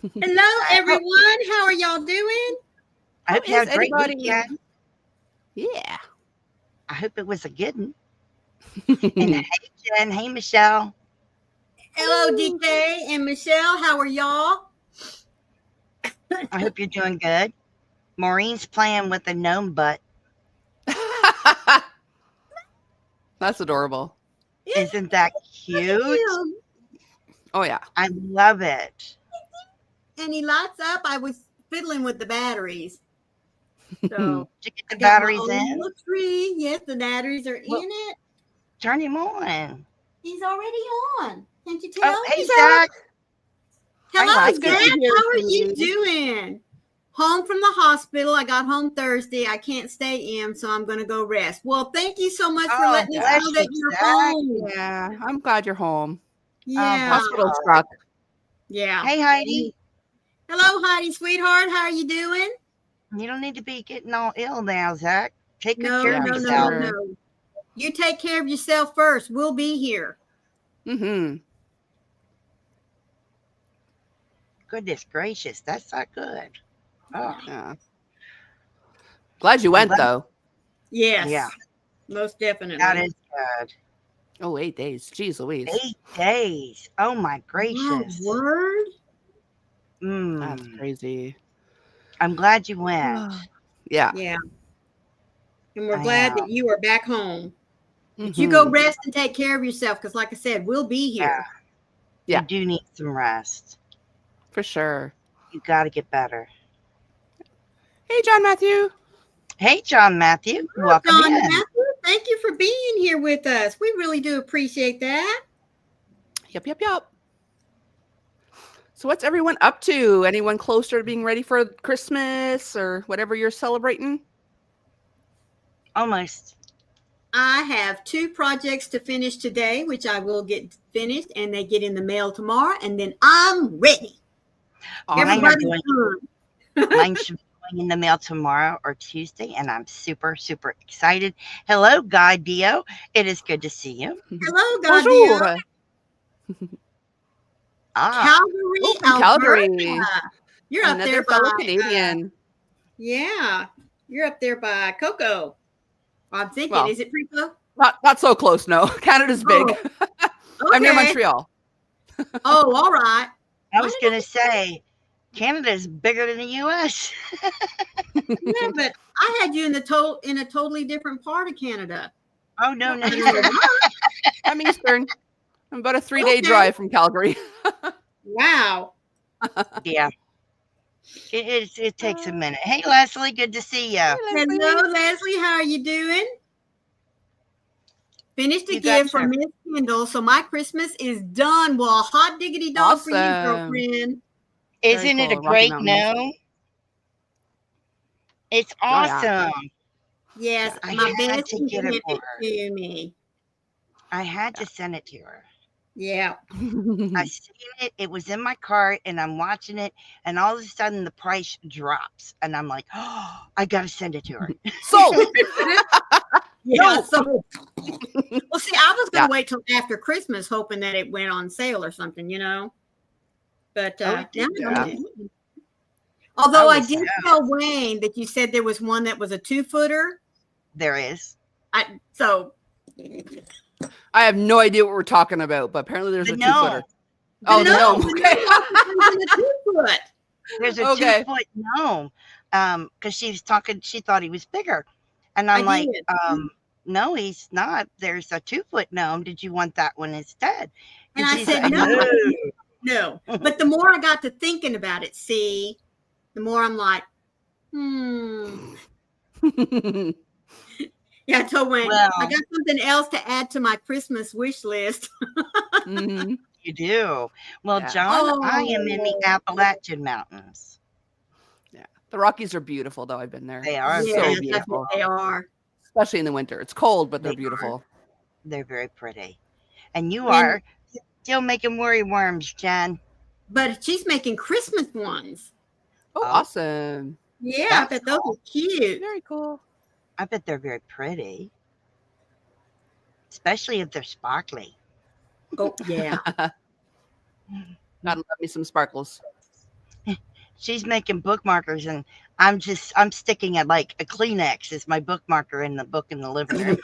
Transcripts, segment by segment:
Hello, everyone. How are y'all doing? I hope you had a great anybody? weekend. Yeah. I hope it was a good one. And hey, Jen. Hey, Michelle. Hello, DK and Michelle. How are y'all? I hope you're doing good. Maureen's playing with a gnome butt. That's adorable. Isn't that cute? Oh, yeah. I love it. And he lights up. I was fiddling with the batteries. So Did you get I the got my batteries own in? little tree. Yes, the batteries are Well, in it. turn him on. He's already on. Can't you Oh, tell? hey, He's Zach. I Hello, like It's good Zach. to it. hear How are from you you. doing? Home from the hospital. I got home Thursday. I can't stay in, so I'm going to go rest. Well, thank you so much for Oh, letting us bless know you, that you're Zach. home. Yeah, I'm glad you're home. Oh, Yeah. bless Hospital your heart. suck. Yeah. Hey, Heidi. Hello, Heidi, sweetheart. How are you doing? You don't need to be getting all ill now, Zach. Take good No, care Yeah, of no, for no, no, yourself. sure. no. You take care of yourself first. We'll be here. Mm-hmm. Goodness gracious, that's not good. Oh, Yeah. Glad you I'm went, glad. though. Yeah, Yes, most that definitely. is good. Oh, 8 days. Jeez Louise. 8 days. Oh my My gracious. word. That's Mm. crazy. I'm glad you went. Yeah. Yeah. And we're I glad that am. you are back home. But you go Mm-hmm. rest and take care of yourself because, like I said, we'll be Yeah, here. you Yeah, do need some rest. for sure. You got to get better. Hey, John Matthew. Hey, John Matthew, Oh, welcome John in. Matthew, thank you for being here with us. We really do appreciate that. Yep, yep, yep. So, what's everyone up to? Anyone closer to being ready for Christmas or whatever you're celebrating? Almost. I have 2 projects to finish today, which I will get finished, and they get in the mail tomorrow, and then I'm ready. Mine are Awesome. Everybody's going. done. Mine should be going in the mail tomorrow or Tuesday, and I'm super, super excited. Hello, Guy Dio. It is good to see you. Hello, Gadia. Bonjour. Ah, Calgary, Oh, from Calgary. Alberta. You're up Another there by, fellow Canadian. yeah, you're up there by Coco. I'm thinking, Well, is it pretty close? not so close, no. Canada's big. Oh, I'm near okay. Montreal. Oh, all right. I Why was did going to say Canada is bigger than the U.S. yeah, but I had you in a totally different part of Canada. Oh, no, no. I don't know why. I'm Eastern. I'm about a 3-day Okay. drive from Calgary. Wow. Yeah, it takes a Hi, minute. Hey, Leslie, good to see you. Leslie. Hello, Leslie. How are you doing? Finished a You got gift from your, Miss Kendall, so my Christmas is done. Well, hot diggity dog for you, Awesome. girlfriend. Very isn't it a cool. Rocky great Mountains. gnome? It's Oh, yeah. awesome. Yes, Yeah. I my had bestie to get it sent for it her. to me. I had to send it to her. Yeah. I seen it. It was in my cart, and I'm watching it, and all of a sudden the price drops, and I'm like, "Oh, I gotta send it to her." Sold. Yeah. No. So, well, see, I was going Yeah. to wait till after Christmas, hoping that it went on sale or something, you know. But Oh, it now did, I Yeah. didn't it? know. I Although I was did tell Wayne that you said there was one that was a 2-footer. there is So I have no idea what we're talking about, but apparently there's the a gnome. 2-footer. Oh, the gnome. the Okay. gnome comes in a 2-foot. There's a Okay. 2 foot gnome. Because she was talking, she thought he was bigger, and I I'm like, did. no, he's not. There's a 2 foot gnome. Did you want that one instead? And And I she's said, like, no, no. no. But the more I got to thinking about it, see, the more I'm like, Yeah, I told Wayne, Well, I got something else to add to my Christmas wish list. Mhm. you do. Well, Yeah. John, I am in the Oh, Appalachian Mountains. Yeah. The Rockies are beautiful, though. I've been there. They are So yes, very I bet beautiful, they beautiful. are. especially in the winter. It's cold, but they're They beautiful. they're very pretty. And you And are still making worry worms, Jen. but she's making Christmas ones. Oh, Oh, awesome. Yeah, I that's bet those cool. are cute. Very cool. I bet they're very pretty, especially if they're sparkly. Oh, yeah. Gotta love me some sparkles. she's making bookmarkers, and I'm sticking at like a Kleenex as my bookmarker in the book in the living room.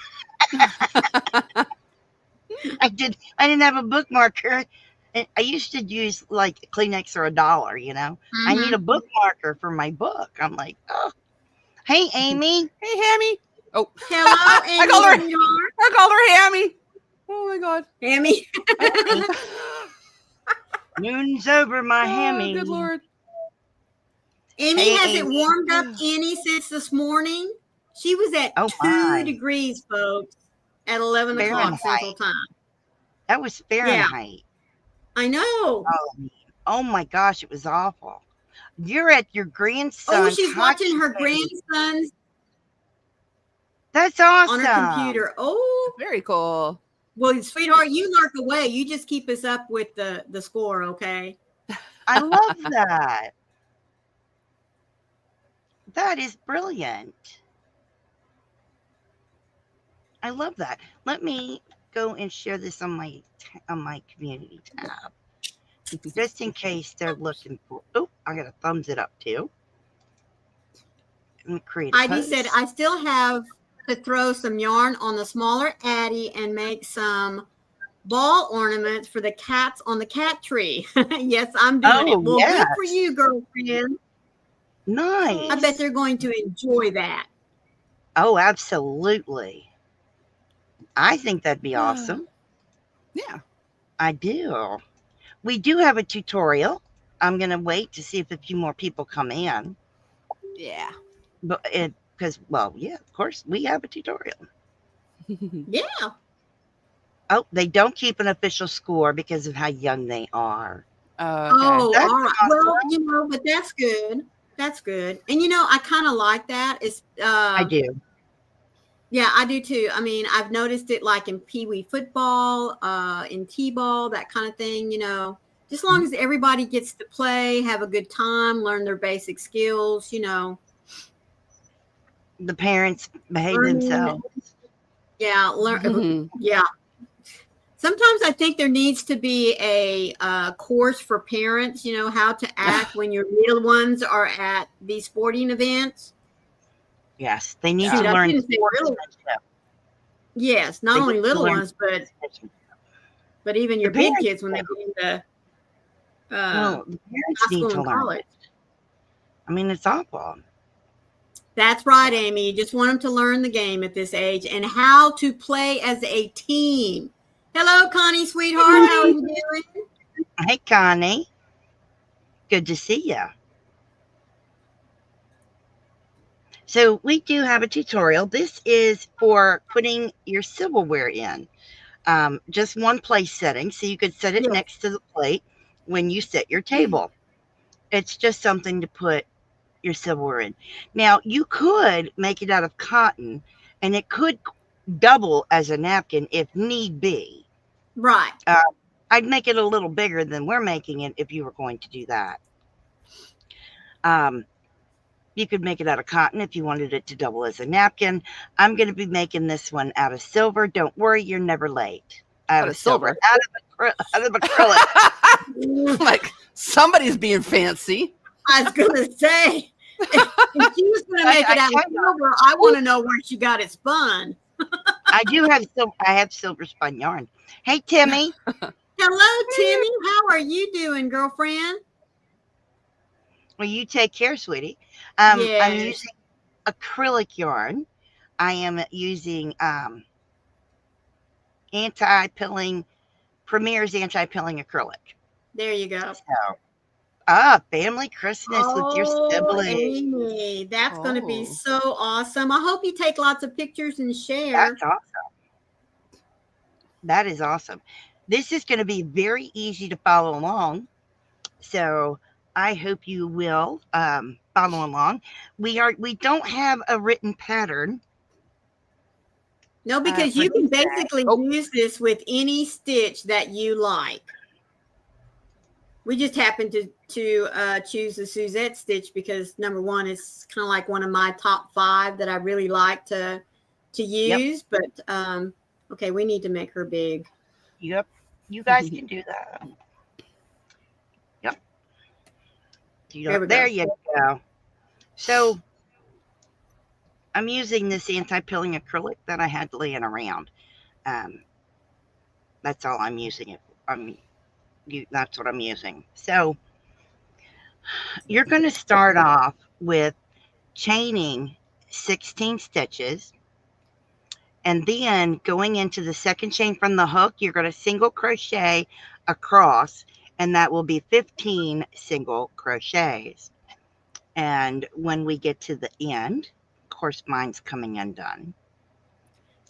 I didn't have a bookmarker. I used to use like Kleenex or $1. I need a bookmarker for my book. I'm like, oh, hey Amy. Hey, Hammy. Oh, Hello, I called her. Amy. I called her Hammy. Oh my God. Hammy. Moon's over my hammy. Good Lord. Amy, Hey, has it Amy. warmed up any since this morning? She was at Oh, 2 my. degrees, folks, at 11 o'clock Fahrenheit. Central Time. That was Fahrenheit. I know. Oh my gosh, it was awful. You're at your grandson's. Oh, she's watching her grandson's That's awesome. on her computer. Oh, Very cool. well, sweetheart, you lurk away. You just keep us up with the score, okay? I love that. That is brilliant. I love that. Let me go and share this on my community tab, just in case they're looking for. Oh, I got to thumbs it up too. Let me create a Ivy post. said, I still have to throw some yarn on the smaller Addie and make some ball ornaments for the cats on the cat tree. Yes, I'm doing it. Well, good for you, girlfriend. Nice. I bet they're going to enjoy that. Oh, absolutely. I think that'd be awesome. Yeah. I do. We do have a tutorial. I'm going to wait to see if a few more people come in. Yeah. But because, well, yeah, of course, we have a tutorial. Yeah. Oh, they don't keep an official score because of how young they are. Okay. Oh, That's all right. awesome. Well, but that's good. That's good. And I kind of like that. It's I do. Yeah, I do too. I mean, I've noticed it like in Pee Wee football, in T-ball, that kind of thing, just as long as everybody gets to play, have a good time, learn their basic skills, The parents behave learning. themselves. Yeah, yeah. Sometimes I think there needs to be a course for parents, how to act when your little ones are at these sporting events. Yes, they need Shoot, to I learn shouldn't say little. sportsmanship. Yes, not They only need to little learn ones, but sportsmanship. even your The big parents kids when they do. get into Well, the parents high need school to and learn college. it. I mean, it's awful. That's right, Amy. You just want them to learn the game at this age and how to play as a team. Hello, Connie, sweetheart. How are you doing? Hey, Connie. Good to see you. So we do have a tutorial. This is for putting your silverware in. Just one place setting, so you could set it next to the plate when you set your table. It's just something to put your silverware in. Now, you could make it out of cotton, and it could double as a napkin if need be. Right. I'd make it a little bigger than we're making it if you were going to do that. You could make it out of cotton if you wanted it to double as a napkin. I'm going to be making this one out of silver. Don't worry, you're never late. Out of silver. Out of acrylic. Like, somebody's being fancy. I was going to say, if she was going to make it out of silver, I want to know where she got it spun. I do have silver. I have silver spun yarn. Hey, Timmy. Hello, Timmy. How are you doing, girlfriend? Well, you take care, sweetie. Yes. I'm using acrylic yarn. I am using anti-pilling, Premier's anti-pilling acrylic. There you go. So, family Christmas with your siblings. Amy, that's going to be so awesome. I hope you take lots of pictures and share. That's awesome. That is awesome. This is going to be very easy to follow along. So I hope you will follow along. We don't have a written pattern. No, because you can basically use this with any stitch that you like. We just happened to choose the Suzette stitch because number one, it's kind of like one of my top 5 that I really like to use. Yep. But okay, we need to make her big. Yep, you guys can do that. Yep. There we There go. you go. So I'm using this anti-pilling acrylic that I had laying around. Um, that's all I'm using it. That's what I'm using. So you're going to start off with chaining 16 stitches, and then going into the second chain from the hook, you're going to single crochet across, and that will be 15 single crochets. And when we get to the end, of course, mine's coming undone.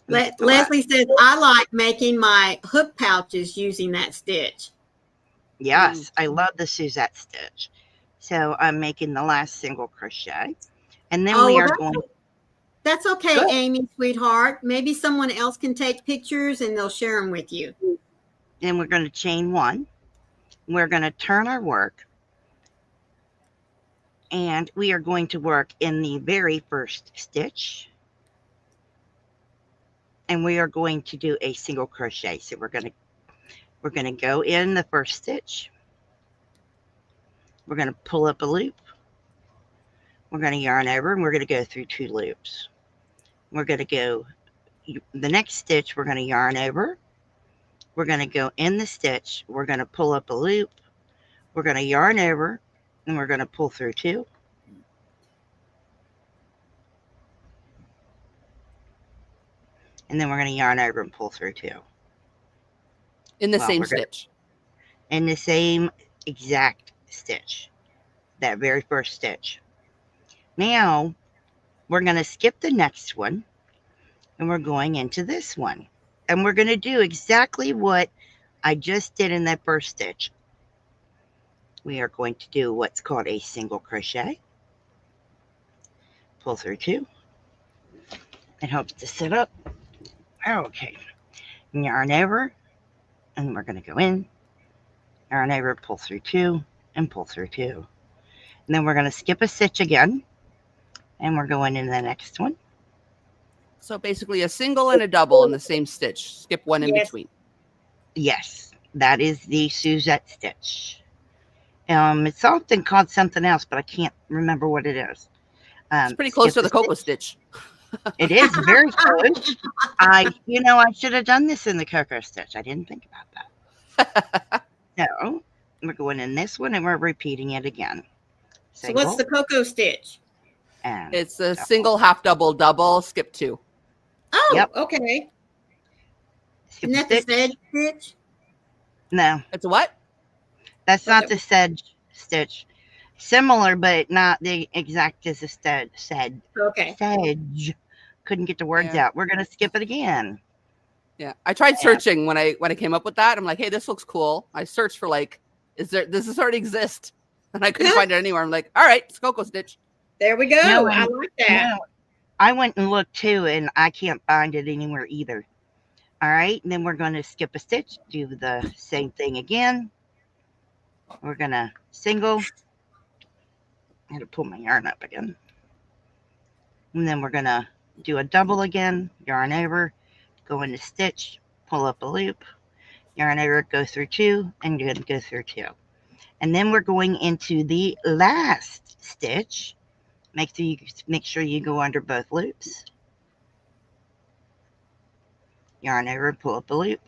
Leslie says, I like making my hook pouches using that stitch. Yes, I love the Suzette stitch. So I'm making the last single crochet. And then we are going. That's okay, Good. Amy, sweetheart. Maybe someone else can take pictures and they'll share them with you. Then we're going to chain one. We're going to turn our work. And we are going to work in the very first stitch. And we are going to do a single crochet. So we're going to go in the first stitch. We're going to pull up a loop. We're going to yarn over, and we're going to go through 2 loops. We're going to go the next stitch. We're going to yarn over. We're going to go in the stitch. We're going to pull up a loop. We're going to yarn over, and we're going to pull through 2. And then we're going to yarn over and pull through 2. In the same stitch. In the same exact stitch. That very first stitch. Now, we're going to skip the next one, and we're going into this one. And we're going to do exactly what I just did in that first stitch. We are going to do what's called a single crochet. Pull through 2. It helps to sit up. Okay. Yarn over, and we're going to go in. Yarn over, pull through 2, and pull through 2. And then we're going to skip a stitch again, and we're going into the next one. So basically a single and a double in the same stitch. Skip one in between. Yes, that is the Suzette stitch. It's often called something else, but I can't remember what it is. It's pretty close to the Cocoa stitch. It is very close. I should have done this in the Cocoa stitch. I didn't think about that. So we're going in this one, and we're repeating it again. Single. So what's the Cocoa stitch? And it's a single, half double, double, skip 2. Oh, yep. Okay. Skip Isn't that the sedge stitch? No. It's a what? That's not the sedge stitch. Similar, but not the exact as the sedge. Okay. Sedge. Couldn't get the words out. We're going to skip it again. Yeah. I tried searching when I came up with that. I'm like, hey, this looks cool. I searched for does this already exist? And I couldn't find it anywhere. I'm like, all right, it's Cocoa stitch. There we go. No, I like that. No, I went and looked too, and I can't find it anywhere either. All right, and then we're going to skip a stitch, do the same thing again. We're going to single. I had to pull my yarn up again. And then we're going to do a double again, yarn over, go into stitch, pull up a loop, yarn over, go through 2, and you're going to go through 2. And then we're going into the last stitch. Make sure you go under both loops. Yarn over, pull up a loop.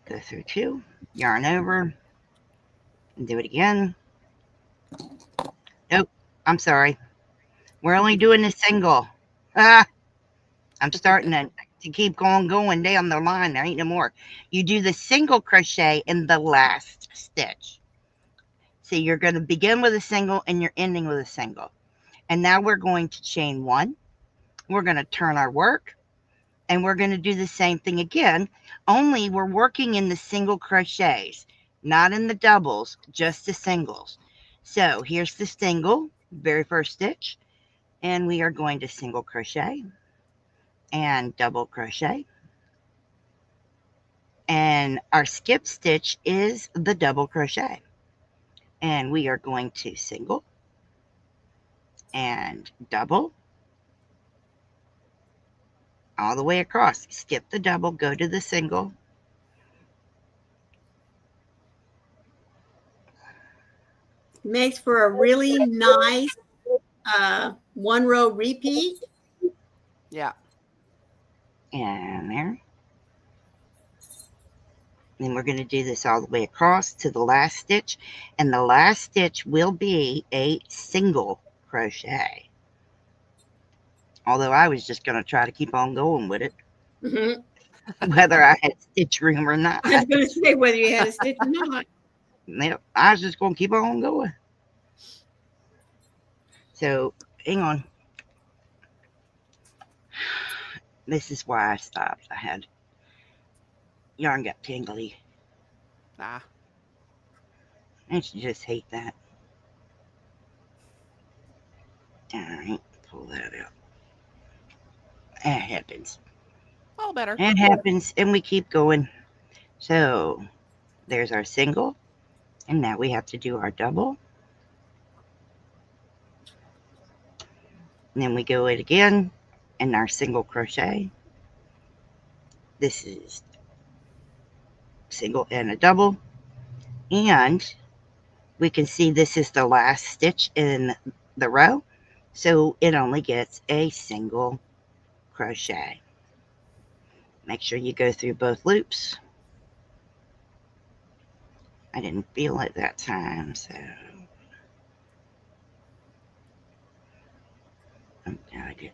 Go through 2, yarn over, and do it again. Nope, I'm sorry. We're only doing a single. I'm starting to keep going down the line. There ain't no more. You do the single crochet in the last stitch. So you're going to begin with a single and you're ending with a single. And now we're going to chain 1. We're going to turn our work. And we're going to do the same thing again, only we're working in the single crochets, not in the doubles, just the singles. So here's the single, very first stitch, and we are going to single crochet and double crochet. And our skip stitch is the double crochet. And we are going to single and double all the way across. Skip the double, go to the single, Makes for a really nice 1-row repeat. Yeah. And there. Then we're going to do this all the way across to the last stitch. And the last stitch will be a single crochet. Although I was just going to try to keep on going with it. Mm-hmm. Whether I had stitch room or not. I was going to say whether you had a stitch or not. Yep, I was just going to keep on going. So, hang on. This is why I stopped. I had yarn got tingly. Ah. I just hate that. All right, pull that out. That happens. All better. It happens, and we keep going. So, there's our single, and now we have to do our double. And then we go it again, and our single crochet. This is single and a double. And we can see this is the last stitch in the row. So it only gets a single crochet. Make sure you go through both loops. I didn't feel it that time, so I did.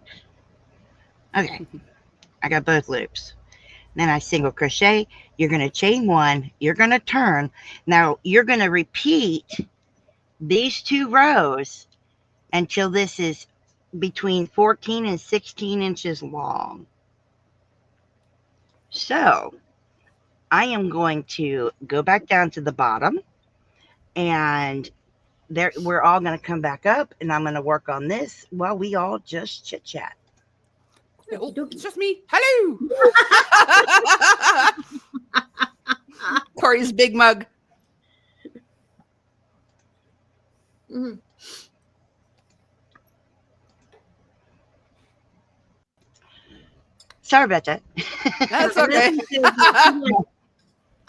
Okay, I got both loops. Then I single crochet. You're going to chain one. You're going to turn. Now you're going to repeat these 2 rows until this is between 14 and 16 inches long. So I am going to go back down to the bottom, and there we're all going to come back up, and I'm going to work on this while we all just chit chat. Oh, it's just me. Hello. Corey's big mug. Mm-hmm. Sorry about that. That's okay.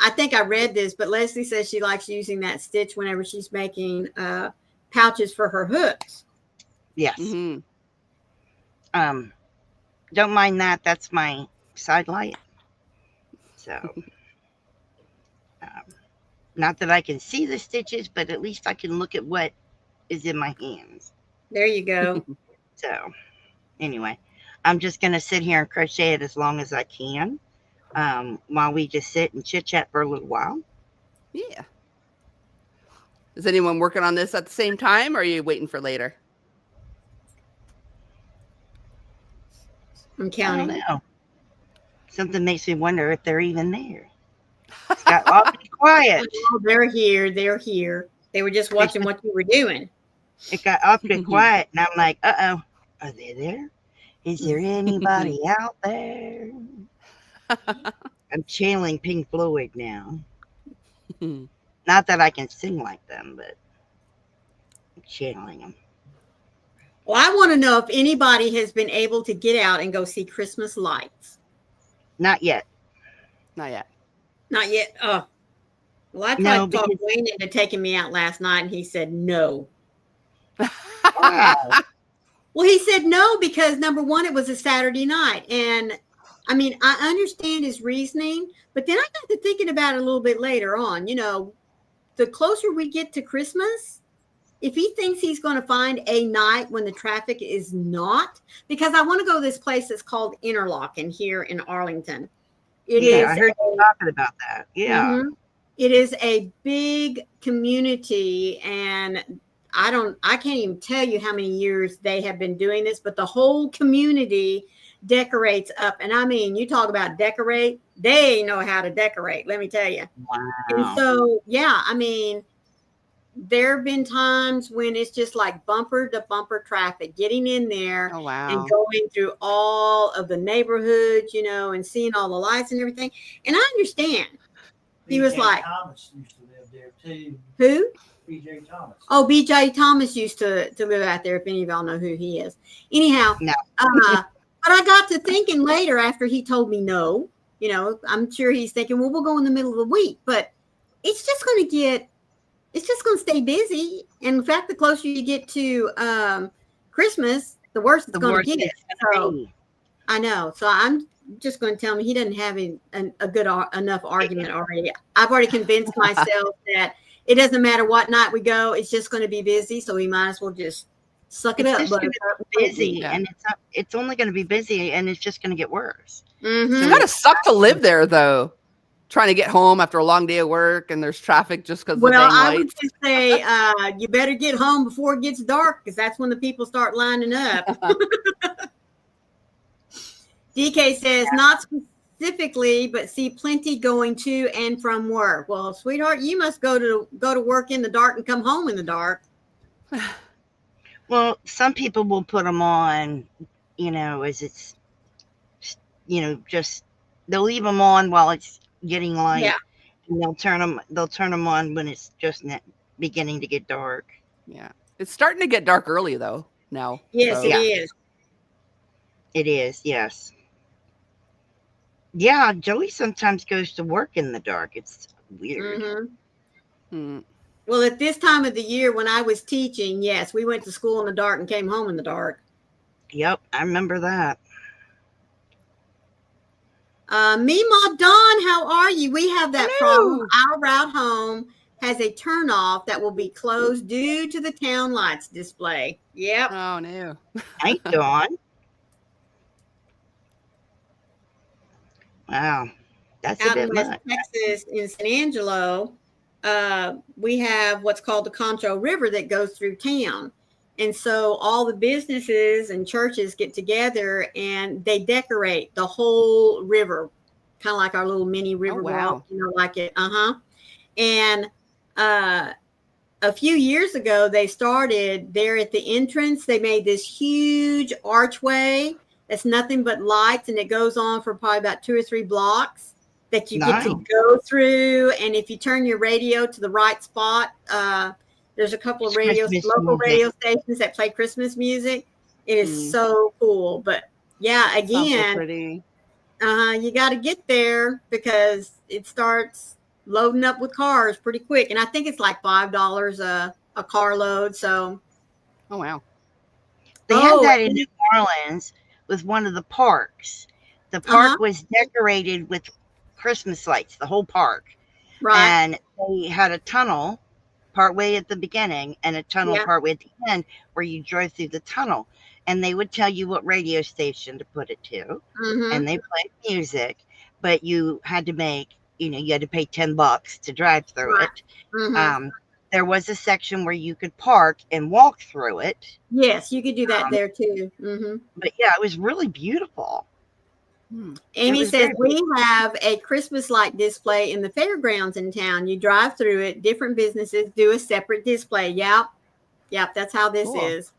I think I read this, but Leslie says she likes using that stitch whenever she's making pouches for her hooks. Yes. Mm-hmm. Don't mind that. That's my side light. So, not that I can see the stitches, but at least I can look at what is in my hands. There you go. So, anyway, I'm just going to sit here and crochet it as long as I can while we just sit and chit chat for a little while. Yeah. Is anyone working on this at the same time, or are you waiting for later? I'm I counting. don't know. Something makes me wonder if they're even there. It's got awfully quiet. Oh, they're here. They're here. They were just watching what you were doing. It got awfully quiet, and I'm like, uh-oh, are they there? Is there anybody out there? I'm channeling Pink Floyd now. Not that I can sing like them, but I'm channeling them. Well, I want to know if anybody has been able to get out and go see Christmas lights. Not yet. Not yet. Not yet. Oh, well, I tried to talk Wayne into taking me out last night, and he said no. Wow. Well, he said no because, number one, it was a Saturday night. And, I mean, I understand his reasoning, but then I got to thinking about it a little bit later on. You know, the closer we get to Christmas, if he thinks he's going to find a night when the traffic is not, because I want to go to this place that's called Interlochen here in Arlington. I heard you talking about that. Yeah. Mm-hmm. It is a big community, and I can't even tell you how many years they have been doing this, but the whole community decorates up. And I mean, you talk about decorate, they know how to decorate, let me tell you. Wow. And so, yeah, I mean, there have been times when it's just like bumper to bumper traffic, getting in there and going through all of the neighborhoods, you know, and seeing all the lights and everything. And I understand. He was like, Thomas used to live there too. Who? B.J. Thomas. Oh, B.J. Thomas used to live out there, if any of y'all know who he is. Anyhow, no. But I got to thinking later after he told me no, you know, I'm sure he's thinking, well, we'll go in the middle of the week. But it's just going to get it's just going to stay busy. And in fact, the closer you get to Christmas, the worse it's going to get. So I know. So I'm just going to tell him he doesn't have a good enough argument already. I've already convinced myself that it doesn't matter what night we go. It's just going to be busy. So we might as well just suck it up. It's just going to be busy, and it's only going to be busy, and it's just going to get worse. Mm-hmm. It's gotta suck to live there, though. Trying to get home after a long day of work, and there's traffic just because of the dang lights. I would just say you better get home before it gets dark, because that's when the people start lining up. DK says, not specifically, but see plenty going to and from work. Well, sweetheart, you must go to work in the dark and come home in the dark. Well, some people will put them on, as it's, just they'll leave them on while it's getting light, and they'll turn them on when it's just beginning to get dark. Yeah, it's starting to get dark early though now. Yes, so. It is. It is, yes. Yeah, Joey sometimes goes to work in the dark. It's weird. Mm-hmm. Mm. Well, at this time of the year when I was teaching, yes, we went to school in the dark and came home in the dark. Yep, I remember that. Meemaw Dawn, how are you? We have that problem. Our route home has a turnoff that will be closed due to the town lights display. Yep. Oh, no. Hey, Dawn. Wow. That's out a bit in West much. Texas, in San Angelo, we have what's called the Concho River that goes through town. And so all the businesses and churches get together and they decorate the whole river, kind of like our little mini river walk, like it. And a few years ago, they started there at the entrance. They made this huge archway that's nothing but lights, and it goes on for probably about 2 or 3 blocks that you get to go through. And if you turn your radio to the right spot, there's a couple of local radio stations that play Christmas music. It is so cool. But yeah, again, you got to get there because it starts loading up with cars pretty quick. And I think it's like $5 a car load. So, oh wow, they had that in New Orleans with one of the parks. The park was decorated with Christmas lights, the whole park, and they had a tunnel partway at the beginning and a tunnel partway at the end where you drove through the tunnel, and they would tell you what radio station to put it to, and they played music, but you had to you had to pay $10 to drive through it. There was a section where you could park and walk through it. Yes, you could do that there too. But yeah, it was really beautiful. Amy says we have a Christmas light display in the fairgrounds in town. You drive through it, different businesses do a separate display. Yep, that's how this is.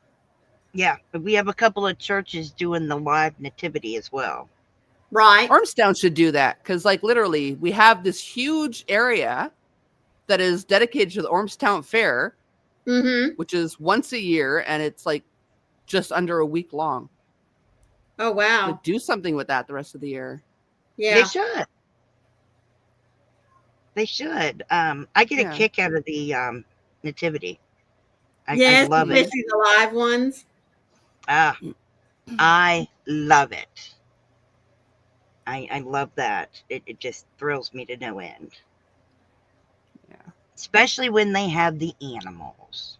Yeah, but we have a couple of churches doing the live nativity as well. Right. Ormstown should do that because, like, literally, we have this huge area that is dedicated to the Ormstown Fair, which is once a year, and it's like just under a week long. Oh, wow. But do something with that the rest of the year. Yeah. They should. I get a kick out of the nativity. I love it. Especially the live ones. I love it. I love that. It just thrills me to no end. Yeah. Especially when they have the animals.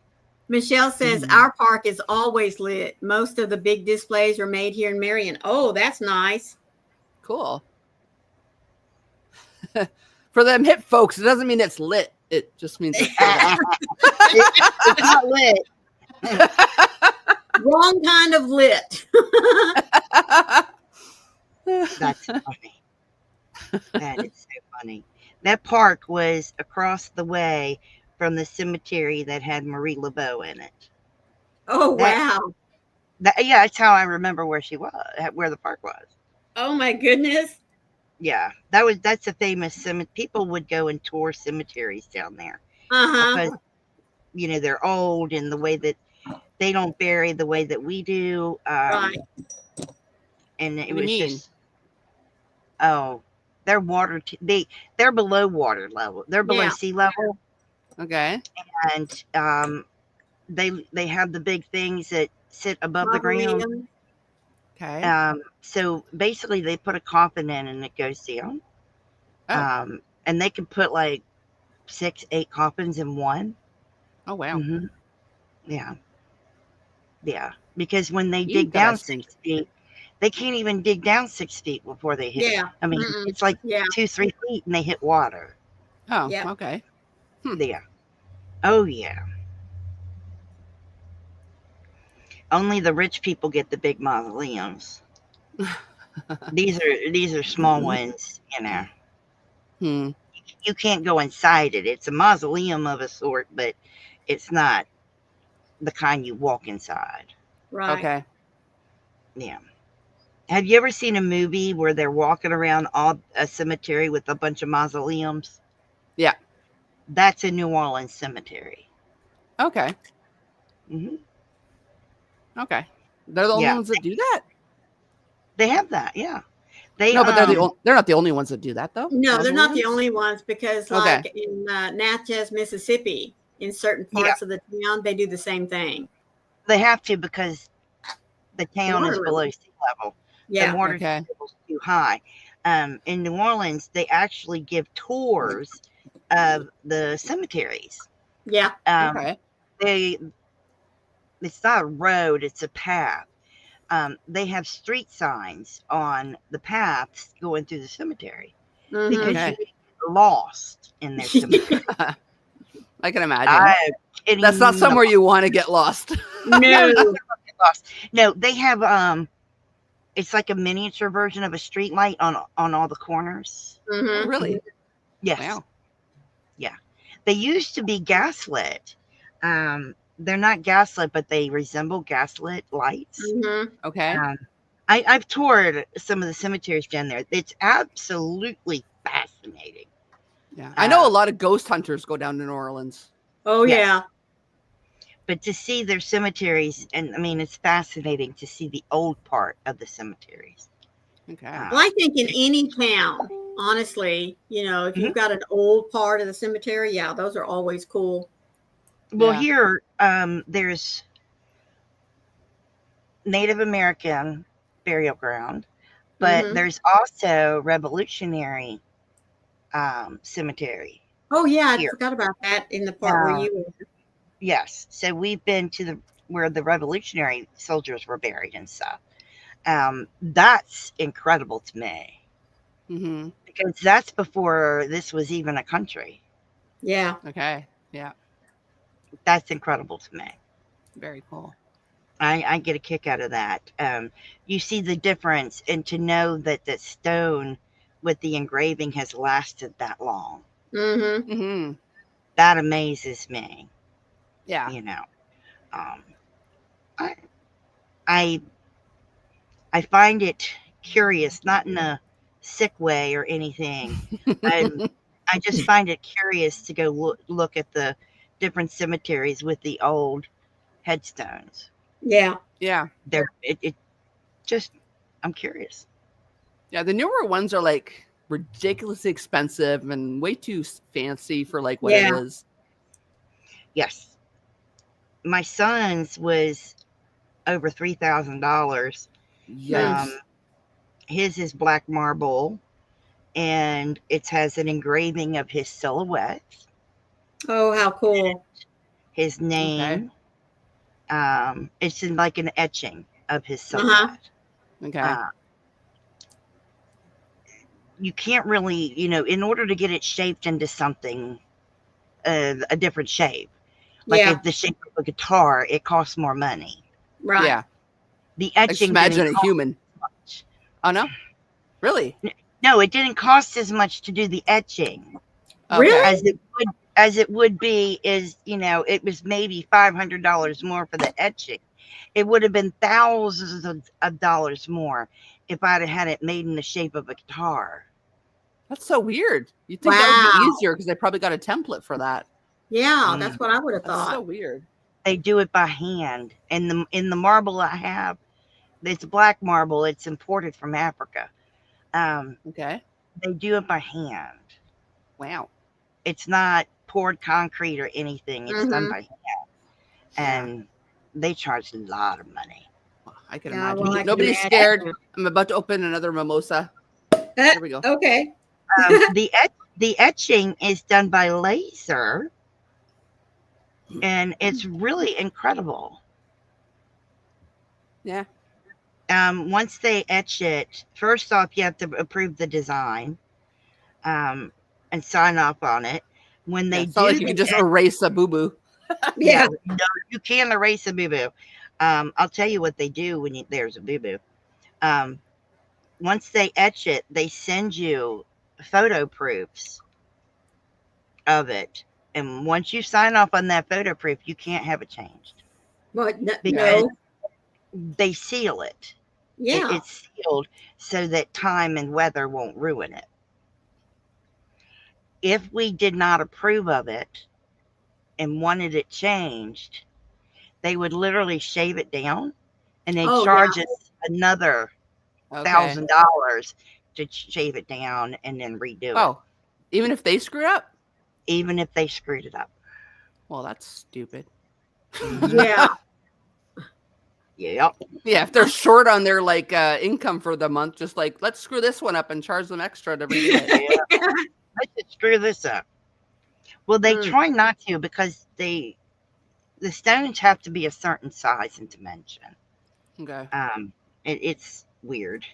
Michelle says our park is always lit. Most of the big displays are made here in Marion. Oh, that's nice. Cool. For them hip folks, it doesn't mean it's lit. It just means it's not lit. Wrong kind of lit. That's funny. That is so funny. That park was across the way from the cemetery that had Marie Laveau in it. Oh, wow. That's how I remember where she was, where the park was. Oh, my goodness. Yeah, that's a famous cemetery. People would go and tour cemeteries down there. Because, they're old and the way that they don't bury the way that we do. Right. And it was just, they're they're below water level. They're below sea level. Okay. And they have the big things that sit above the ground. Mausoleum. Okay. So basically, they put a coffin in and it goes down. Oh. And they can put like 6, 8 coffins in one. Oh wow. Mm-hmm. Yeah. Because when they dig down Interesting. 6 feet, they can't even dig down 6 feet before they hit. Yeah. I mean, Mm-mm. it's like Yeah. 2, 3 feet and they hit water. Oh. Yeah. Okay. Yeah. Oh yeah. Only the rich people get the big mausoleums. These are small ones, you know. Hmm. You can't go inside it. It's a mausoleum of a sort, but it's not the kind you walk inside. Right. Okay. Yeah. Have you ever seen a movie where they're walking around a cemetery with a bunch of mausoleums? Yeah. That's a New Orleans cemetery. Okay. Hmm. Okay. They're the only Yeah, ones that do that. they have that. Yeah, they No, but they're not the only ones that do that though. No, they're not the Mausoleums? only ones because, Okay. like in Natchez, Mississippi, in certain Yeah. parts of the town, they do the same thing. they have to because the town is water below level. sea level. Yeah. The water Okay. level is too high. In New Orleans, they actually give tours of the cemeteries. Yeah. Okay. It's not a road; it's a path. They have street signs on the paths going through the cemetery Mhm. because Okay. you get lost in their cemetery. I can imagine. I'm kidding. That's not somewhere you want to get lost. No, you No. don't get lost. No, they have it's like a miniature version of a street light on all the corners. Oh, Mhm. really? Yes. Wow. They used to be gaslit. They're not gaslit, but they resemble gaslit lights. Mhm. Okay. I've toured some of the cemeteries down there. It's absolutely fascinating. Yeah. I know a lot of ghost hunters go down to New Orleans. Oh Yes. yeah. But to see their cemeteries, and I mean, it's fascinating to see the old part of the cemeteries. Okay. Well, I think in any town, honestly, if you've got an old part of the cemetery, yeah, those are always cool. Well, Yeah. here, there's Native American burial ground, but Mhm. there's also Revolutionary cemetery Oh yeah, I here. forgot about that in the part where Uh, you were. Yes, so we've been to where the Revolutionary soldiers were buried and stuff. That's incredible to me Mm-hmm. because that's before this was even a country. Yeah. Okay. Yeah. That's incredible to me. Very cool. I get a kick out of that. You see the difference, and to know that the stone with the engraving has lasted that long, Mhm. Mm-hmm. that amazes me. Yeah. You know, um, I I I find it curious, not in a sick way or anything. I just find it curious to go look at the different cemeteries with the old headstones. Yeah. Yeah. It just, I'm curious. Yeah. The newer ones are like ridiculously expensive and way too fancy for like what it Yeah. is. Yes, my son's was over $3,000. Yikes. His is black marble, and it has an engraving of his silhouette, Oh, how cool. his Okay. name. It's in like an etching of his Uh-huh. silhouette. Okay. You can't really, in order to get it shaped into something, a different shape, like Yeah. the shape of a guitar, it costs more money. Right. Yeah. The I just etching imagine didn't a cost human. much. Oh no. Really? No, it didn't cost as much to do the etching Really? Okay. as it would be is, it was maybe $500 more for the etching. It would have been thousands of dollars more if I'd have had it made in the shape of a guitar. That's so weird. You'd think that would Wow. be easier because they probably got a template for that. Yeah, that's what I would have That's thought. so weird. They do it by hand. And in the marble I have, it's black marble. It's imported from Africa. Okay. They do it by hand. Wow. It's not poured concrete or anything. It's done by hand, and they charge a lot of money. I can Yeah, imagine. well, I can Nobody's imagine. scared. I'm about to open another mimosa. There we go. Okay. The etching is done by laser, and it's really incredible. Yeah. Once they etch it, first off, you have to approve the design, and sign off on it. When they it's not do, like you can just erase a boo boo. Yeah. No, you can't erase a boo boo. I'll tell you what they do when there's a boo boo. Once they etch it, they send you photo proofs of it, and once you sign off on that photo proof, you can't have it changed. But Because no. they seal it. Yeah. It's sealed so that time and weather won't ruin it. If we did not approve of it and wanted it changed, they would literally shave it down and then charge us another $1,000 to shave it down and then redo it. Oh, even if they screwed up? Even if they screwed it up. Well, that's stupid. Yeah. Yep. Yeah, if they're short on their like income for the month, just like let's screw this one up and charge them extra to redo it. Let's just screw this up. Well, they try not to because the stones have to be a certain size and dimension. Okay. It's weird.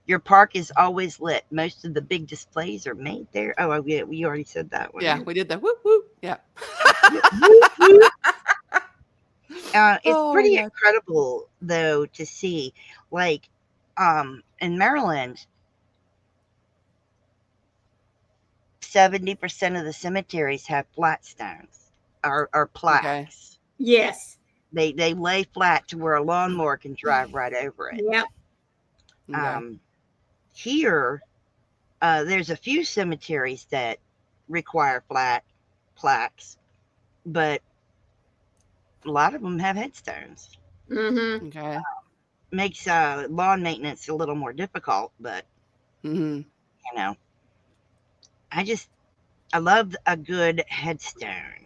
Your park is always lit. Most of the big displays are made there. Oh, we already said that one. Yeah, we did that. Whoop whoop. Yeah. It's pretty incredible though to see, like, in Maryland, 70% of the cemeteries have flat stones or plaques. Okay. Yes. They lay flat to where a lawnmower can drive right over it. Yep. Okay. Here, there's a few cemeteries that require flat plaques, but a lot of them have headstones. Mm-hmm. Okay. Makes lawn maintenance a little more difficult, but Mm-hmm. you know, I love a good headstone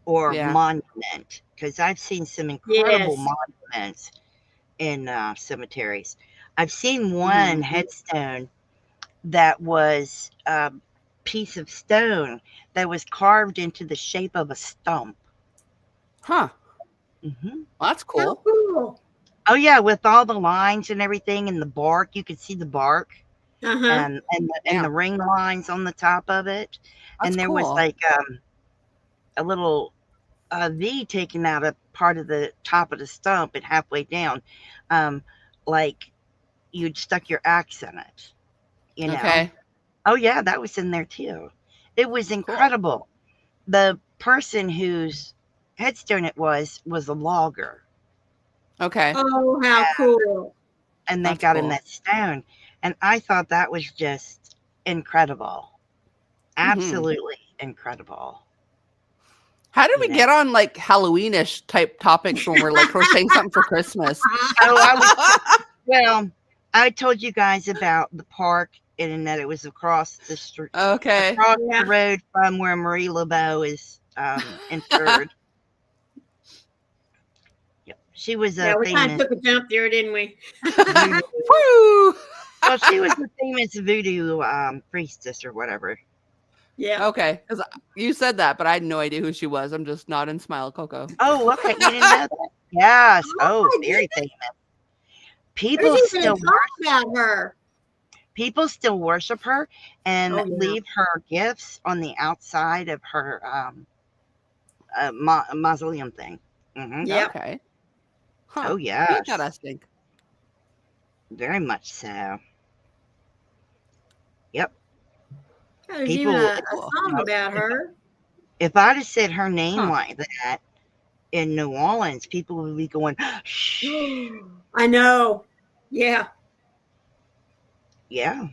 or monument, because I've seen some incredible monuments in cemeteries. I've seen one headstone that was a piece of stone that was carved into the shape of a stump. Huh. Mm-hmm. Well, that's cool. How cool. Oh yeah, with all the lines and everything and the bark, you could see the bark and the ring lines on the top of it. That's and there was like a little V taken out of part of the top of the stump and halfway down, like you'd stuck your axe in it. You know. Okay. Oh yeah, that was in there too. It was incredible. Cool. The person whose headstone it was a logger. Okay. Oh, how cool. And they got him that stone. And I thought that was just incredible. Absolutely incredible. How did we get on like Halloweenish type topics when we're like crocheting something for Christmas? Well, I told you guys about the park and that it was across the street. Okay. Across the road from where Marie Laveau is interred. She was a we kind of took a jump there, didn't we? Woo! Well, she was a famous voodoo priestess or whatever. Yeah. Okay. Because you said that, but I had no idea who she was. I'm just nodding, smile, Coco. Oh, okay. You didn't know that? Yes. Oh, very famous. People still about her. People still worship her and leave her gifts on the outside of her mausoleum thing. Mm-hmm. Yeah. Okay. Huh. Oh yeah. Interesting. Very much so. Yep. There's even a song about her. If I'd have said her name like that in New Orleans, people would be going, shh. I know. Yeah. Yeah.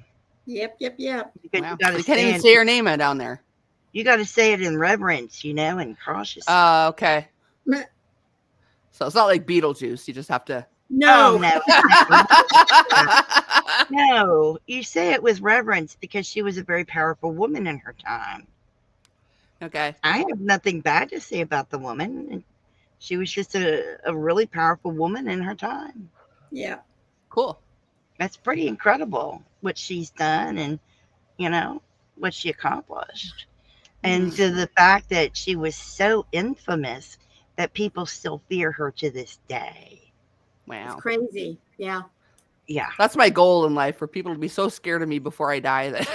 Yep. Wow. You can't even say her name down there. You got to say it in reverence, and cautious. Okay. So it's not like Beetlejuice. You just have to. No. No, you say it with reverence because she was a very powerful woman in her time. Okay. I have nothing bad to say about the woman. She was just a really powerful woman in her time. Yeah. Cool. That's pretty incredible what she's done and, what she accomplished. And to the fact that she was so infamous that people still fear her to this day. It's Wow. crazy. Yeah. Yeah. That's my goal in life, for people to be so scared of me before I die that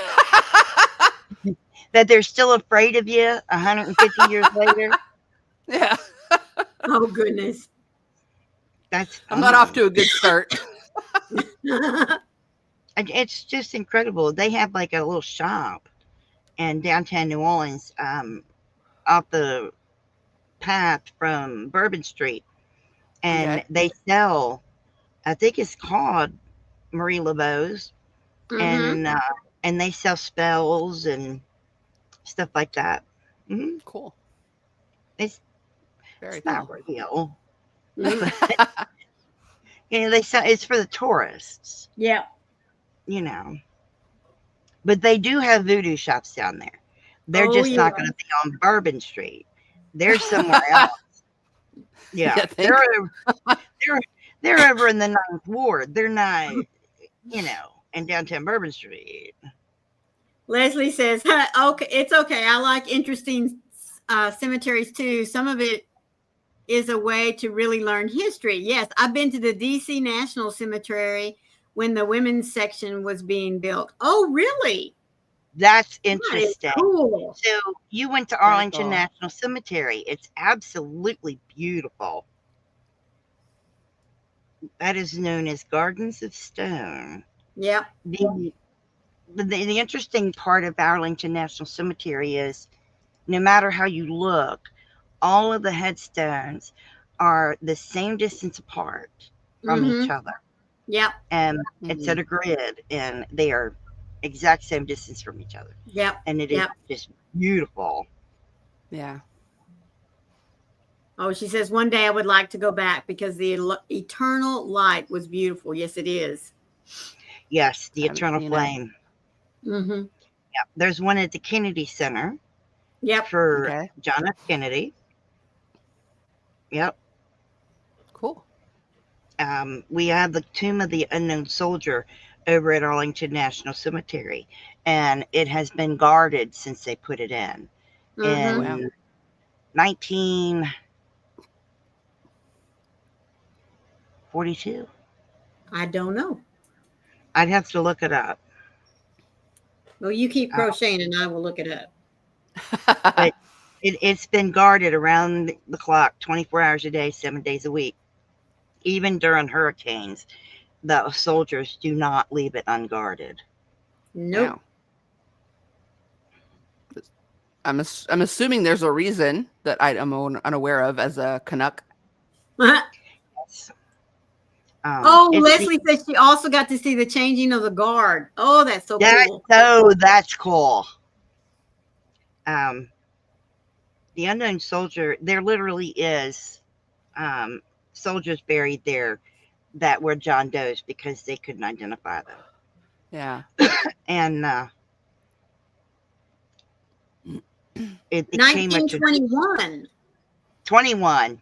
That they're still afraid of you 150 years later. yeah. Oh goodness. That's I'm not off fine. to a good start. And it's just incredible. They have like a little shop in downtown New Orleans, off the path from Bourbon Street, and Okay. they sell. I think it's called Marie Laveau's, Mm-hmm. and they sell spells and stuff like that. Hmm. Cool. It's Very it's not cool. real. Mm-hmm. They sell. It's for the tourists. Yeah. But they do have voodoo shops down there. They're Oh just yeah. not going to be on Bourbon Street. They're somewhere else. Yeah, You think? they're they're over in the Ninth Ward. They're not, in downtown Bourbon Street. Leslie says, okay, it's okay. I like interesting cemeteries too. Some of it is a way to really learn history. Yes, I've been to the DC National Cemetery when the women's section was being built. Oh, really? That's That is interesting. cool. So you went to Very Arlington cool. National Cemetery. It's absolutely beautiful. That is known as Gardens of Stone. Yep. The interesting part of Arlington National Cemetery is no matter how you look, all of the headstones are the same distance apart from each Mm-hmm. other. Yep. And it's at a grid, and they are exact same distance from each other. Yep. And it is Yep. just beautiful. Yeah. Oh, she says one day I would like to go back because the eternal light was beautiful. Yes, it is. Yes, the I haven't eternal seen it. flame. Mm-hmm. Yeah, there's one at the Kennedy Center Yep. for Okay. John F. Kennedy. Yep. Cool. We have the Tomb of the Unknown Soldier over at Arlington National Cemetery, and it has been guarded since they put it in Mm-hmm. Wow. 1942. I don't know. I'd have to look it up. Well, you keep crocheting and I will look it up. But it's been guarded around the clock, 24 hours a day, 7 days a week. Even during hurricanes, the soldiers do not leave it unguarded. Nope. Wow. I'm assuming there's a reason that I'm unaware of as a Canuck. Yes. Oh, Leslie says she also got to see the changing of the guard. Oh, that's so cool. That's cool. The Unknown Soldier, there literally is soldiers buried there that were John Doe's because they couldn't identify them. Yeah. And it became 1921.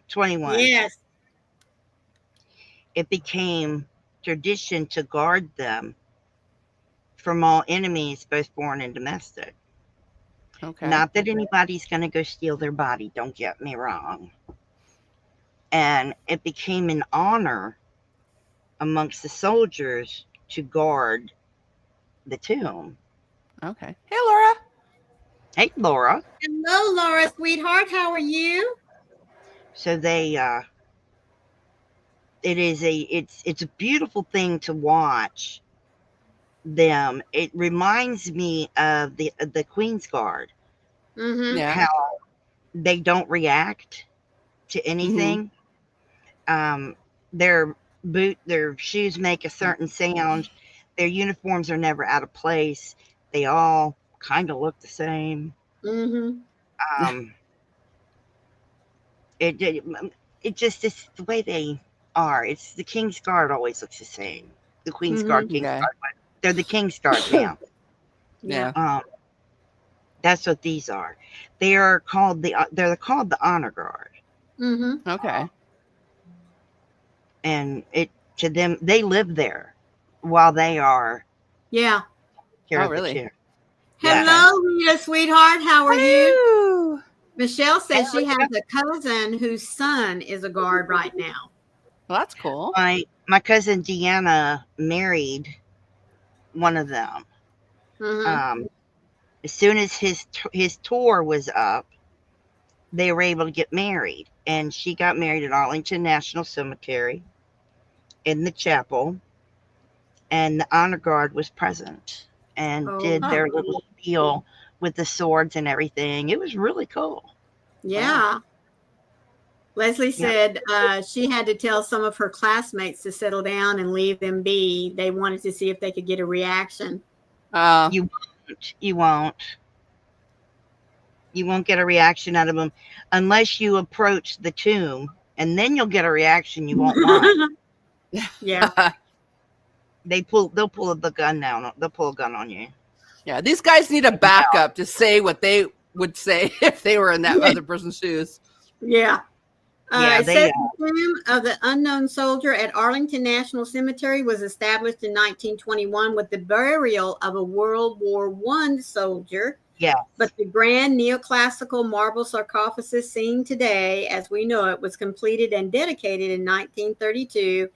21. Yes. It became tradition to guard them from all enemies, both foreign and domestic. Okay. Not that anybody's going to go steal their body, don't get me wrong. And it became an honor amongst the soldiers to guard the tomb. Okay. Hey, Laura. Hey, Laura. Hello, Laura, sweetheart. How are you? So they, it's a beautiful thing to watch them. It reminds me of the Queen's Guard. Mm-hmm. Yeah. How they don't react to anything. Their shoes make a certain sound. Their uniforms are never out of place. They all kind of look the same. Mm-hmm. It just is the way they are. It's the King's Guard always looks the same. The Queen's Guard, King's Guard. They're the King's Guard now. Yeah. That's what these are. They're called the honor guard, Mm-hmm. Okay. and it to them they live there while they are Yeah. here Oh, at the really? tomb. Yeah. Hello, Rita, sweetheart. How are you? Hello. Michelle says she has a cousin whose son is a guard right now. Well, that's cool. My cousin Deanna married one of them. Mm-hmm. As soon as his tour was up, they were able to get married, and she got married at Arlington National Cemetery in the chapel, and the honor guard was present and Oh, did their little deal with the swords and everything. It was really cool. yeah. Leslie said she had to tell some of her classmates to settle down and leave them be. They wanted to see if they could get a reaction. You won't get a reaction out of them unless you approach the tomb, and then you'll get a reaction you won't want. Yeah. They'll pull the gun down. They'll pull a gun on you. Yeah, these guys need a backup to say what they would say if they were in that other person's shoes. Yeah. Yeah, it says the tomb of the unknown soldier at Arlington National Cemetery was established in 1921 with the burial of a World War I soldier. Yeah. But the grand neoclassical marble sarcophagus seen today, as we know it, was completed and dedicated in 1932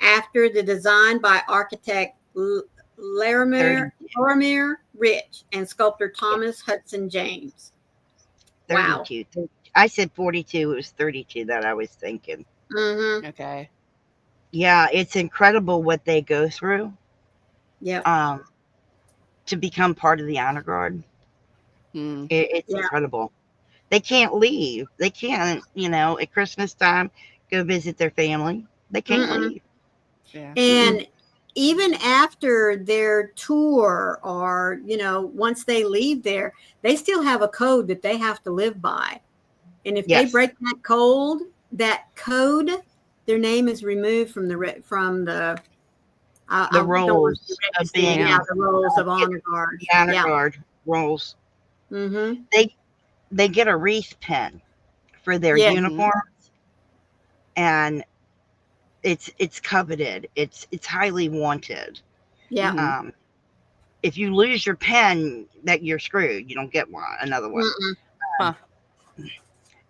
after the design by architect Larimer Rich and sculptor Thomas Hudson James. 32. Wow. I said 42. It was 32 that I was thinking. Mm-hmm. Okay. Yeah, it's incredible what they go through. Yeah. To become part of the honor guard. It's incredible. They can't leave. They can't, at Christmas time, go visit their family. They can't leave. Yeah. And even after their tour or, once they leave there, they still have a code that they have to live by. And if they break that code, their name is removed from the rolls of being the rolls of honor guard. The honor guard rolls. Mm-hmm. They get a wreath pin for their uniforms, and it's coveted. It's highly wanted. Yeah. If you lose your pen, that you're screwed. You don't get another one.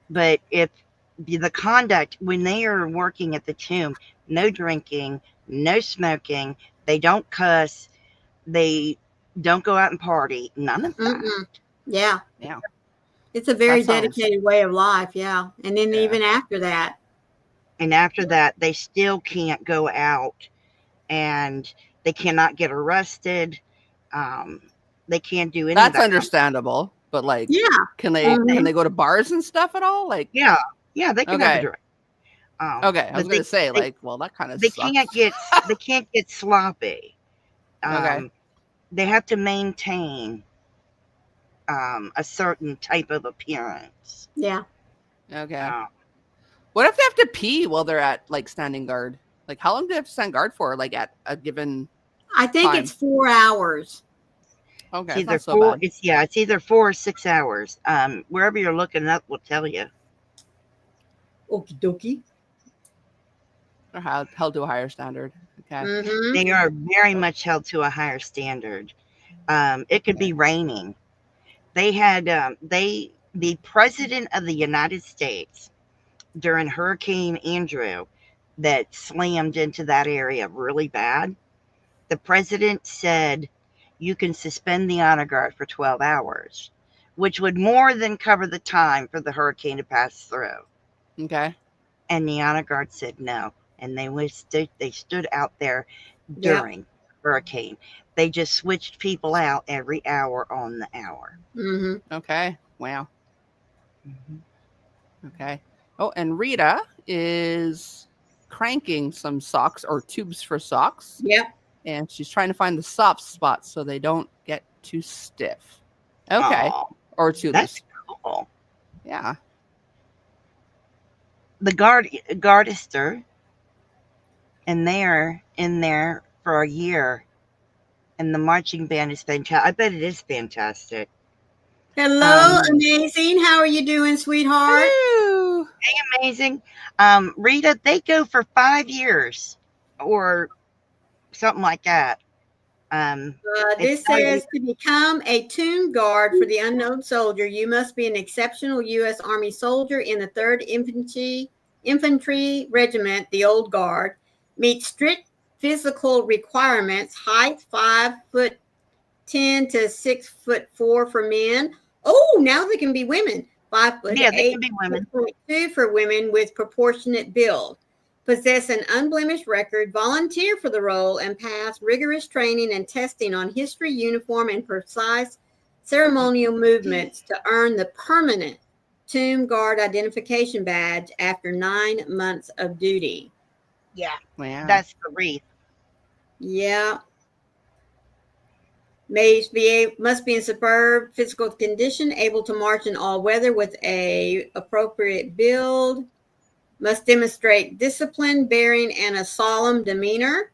But if the conduct when they are working at the tomb, no drinking, no smoking, they don't cuss, they don't go out and party, none of that. Yeah. It's a very dedicated way of life. Yeah. And then even after that. And after that, they still can't go out, and they cannot get arrested. They can't do anything. That's understandable. But can they go to bars and stuff at all? They can have a drink. Okay, I was going to say that kind of. They can't get sloppy. They have to maintain a certain type of appearance. Yeah. Okay. What if they have to pee while they're at standing guard? How long do they have to stand guard for? At a given. I think time? It's 4 hours. Okay, it's either 4 or 6 hours. Wherever you're looking up will tell you. Okie dokie. Or held to a higher standard. Okay. Mm-hmm. They are very much held to a higher standard. It could be raining. They had the president of the United States during Hurricane Andrew that slammed into that area really bad. The president said, you can suspend the honor guard for 12 hours, which would more than cover the time for the hurricane to pass through. Okay. And the honor guard said no. And they stood out there during hurricane. They just switched people out every hour on the hour. Mm-hmm. Okay. Wow. Mm-hmm. Okay. Oh, and Rita is cranking some socks or tubes for socks. Yep. And she's trying to find the soft spots so they don't get too stiff. Okay. Aww, or too that's loose. Cool. Yeah. The gardister, and they're in there for a year, and the marching band is fantastic. I bet it is fantastic. Hello, amazing. How are you doing, sweetheart? Woo! Hey, amazing. Rita, they go for 5 years or something like that. This says to become a tomb guard for the unknown soldier, you must be an exceptional U.S. Army soldier in the 3rd Infantry Regiment, the Old Guard, meet strict physical requirements, height 5'10" to 6'4" for men. Oh, now they can be women. 5'8" Yeah, they can be women. 6'2" for women with proportionate build. Possess an unblemished record, volunteer for the role, and pass rigorous training and testing on history, uniform, and precise ceremonial movements to earn the permanent Tomb Guard identification badge after 9 months of duty. Yeah, Wow. that's the wreath. Yeah. Must be in superb physical condition, able to march in all weather with a appropriate build. Must demonstrate discipline, bearing, and a solemn demeanor.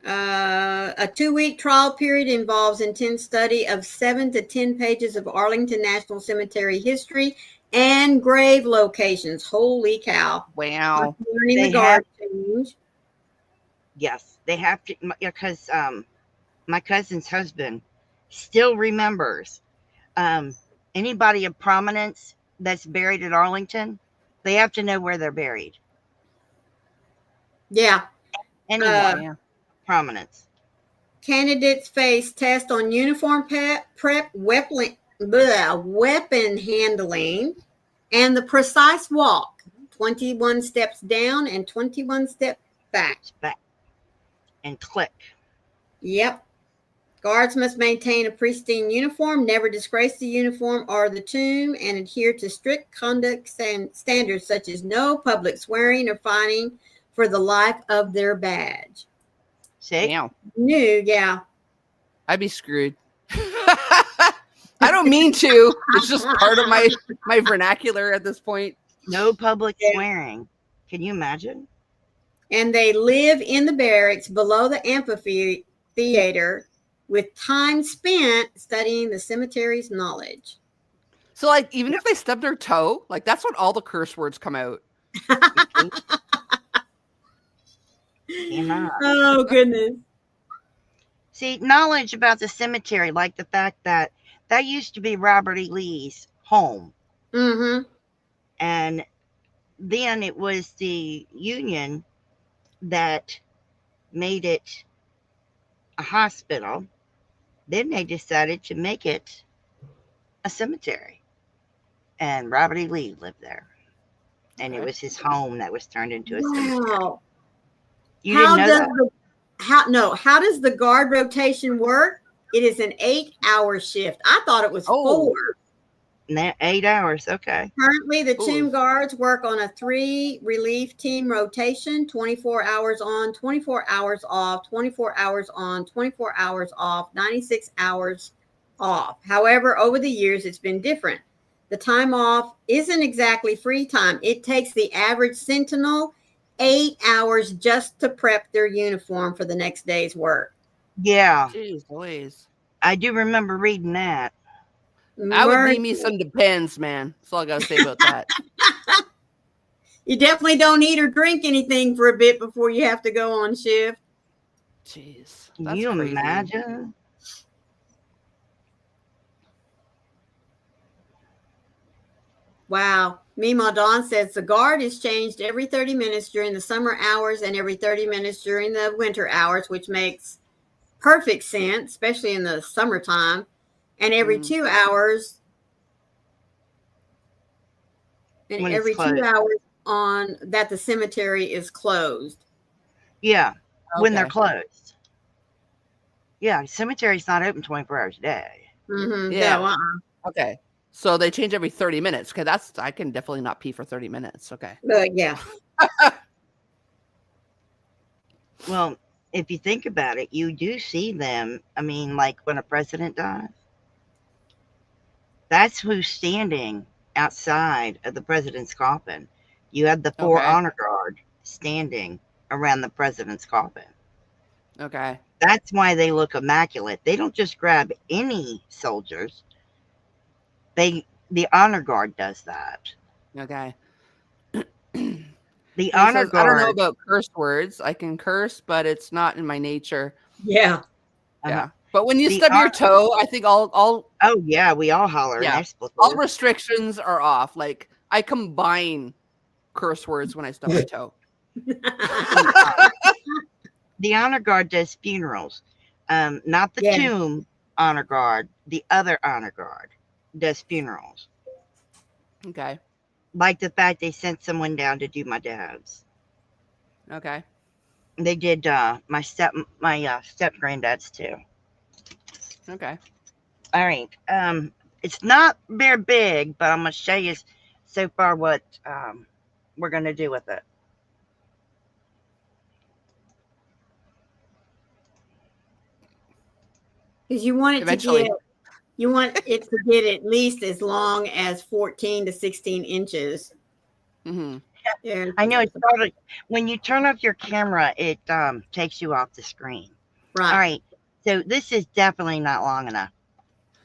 A 2-week trial period involves intense study of 7 to 10 pages of Arlington National Cemetery history and grave locations. Holy cow. Wow. Learning the guard change. Yes, they have to, because my cousin's husband still remembers anybody of prominence that's buried at Arlington. They have to know where they're buried. Yeah. Anyone Yeah. prominence. Candidates face test on uniform prep, weapon handling, and the precise walk. 21 steps down and 21 steps back. And click. Yep. Guards must maintain a pristine uniform, never disgrace the uniform or the tomb, and adhere to strict conduct standards such as no public swearing or fining for the life of their badge. See? Damn. New, yeah. I'd be screwed. I don't mean to. It's just part of my vernacular at this point. No public swearing. Can you imagine? And they live in the barracks below the amphitheater with time spent studying the cemetery's knowledge. So, like, even if they stub their toe, like, that's when all the curse words come out. Oh, goodness. See, knowledge about the cemetery, like the fact that that used to be Robert E. Lee's home. Mm-hmm. And then it was the Union that made it a hospital. Then they decided to make it a cemetery. And Robert E. Lee lived there. And it was his home that was turned into a cemetery. Wow. You didn't know that? How does the guard rotation work? It is an 8-hour shift. I thought it was 4. 8 hours, okay. Currently, the tomb guards work on a 3 relief team rotation, 24 hours on, 24 hours off, 24 hours on, 24 hours off, 96 hours off. However, over the years, it's been different. The time off isn't exactly free time. It takes the average sentinel 8 hours just to prep their uniform for the next day's work. Yeah. Jeez Louise. I do remember reading that. I would need me some Depends, man. That's all I got to say about that. You definitely don't eat or drink anything for a bit before you have to go on shift. Jeez. Can you imagine? Wow. Mima Dawn says the guard is changed every 30 minutes during the summer hours and every 30 minutes during the winter hours, which makes perfect sense, especially in the summertime. And every 2 hours. And When every 2 hours on that the cemetery is closed. Yeah. Okay. When they're closed. Yeah. Cemetery's not open 24 hours a day. Mm-hmm. Yeah. No, Okay. So they change every 30 minutes. Okay, I can definitely not pee for 30 minutes. Okay. Yeah. Well, if you think about it, you do see them. I mean, like when a president dies, that's who's standing outside of the president's coffin. You have the 4 honor guard standing around the president's coffin. Okay. That's why they look immaculate. They don't just grab any soldiers. The honor guard does that. Okay. The It honor says, I don't know guard. about curse words. I can curse, but it's not in my nature. Yeah. Yeah. But when you The stub your toe, I think all Oh yeah, we all holler yeah, an expletive. all restrictions are off. Like I combine curse words when I stub my toe. The honor guard does funerals. Not the Yeah. tomb honor guard. The other honor guard does funerals. Okay. Like the fact they sent someone down to do my dad's. Okay. They did my step granddad's too. Okay. All right. It's not very big, but I'm gonna show you so far what we're gonna do with it. Because you want it Eventually. to get, you want it to get at least as long as 14 to 16 inches. Mm-hmm. Yeah. I know it's probably when you turn off your camera, it takes you off the screen. Right. All right. So this is definitely not long enough.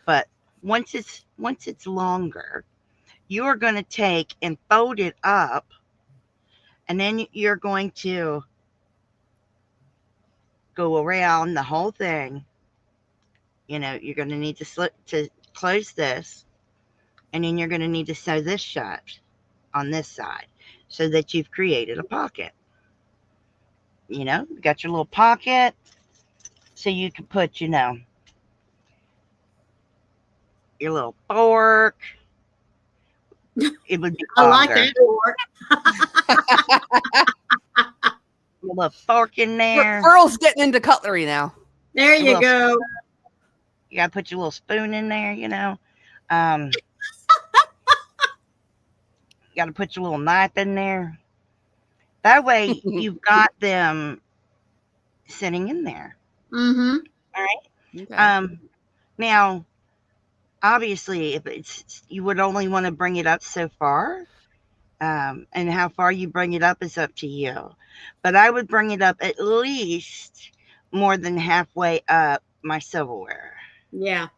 But once it's longer, you are going to take and fold it up, and then you're going to go around the whole thing. You know, you're going to need to close this, and then you're going to need to sew this shut on this side so that you've created a pocket. You know, you got your little pocket, so you can put, you know, your little fork. It would be I like longer. that fork. Your little fork in there. Earl's getting into cutlery now. There you go. You gotta put your little spoon in there, you know. You gotta put your little knife in there. That way you've got them sitting in there. Mm-hmm. All right. Okay. Now, obviously, if it's you would only want to bring it up so far. And how far you bring it up is up to you. But I would bring it up at least more than halfway up my silverware. Yeah.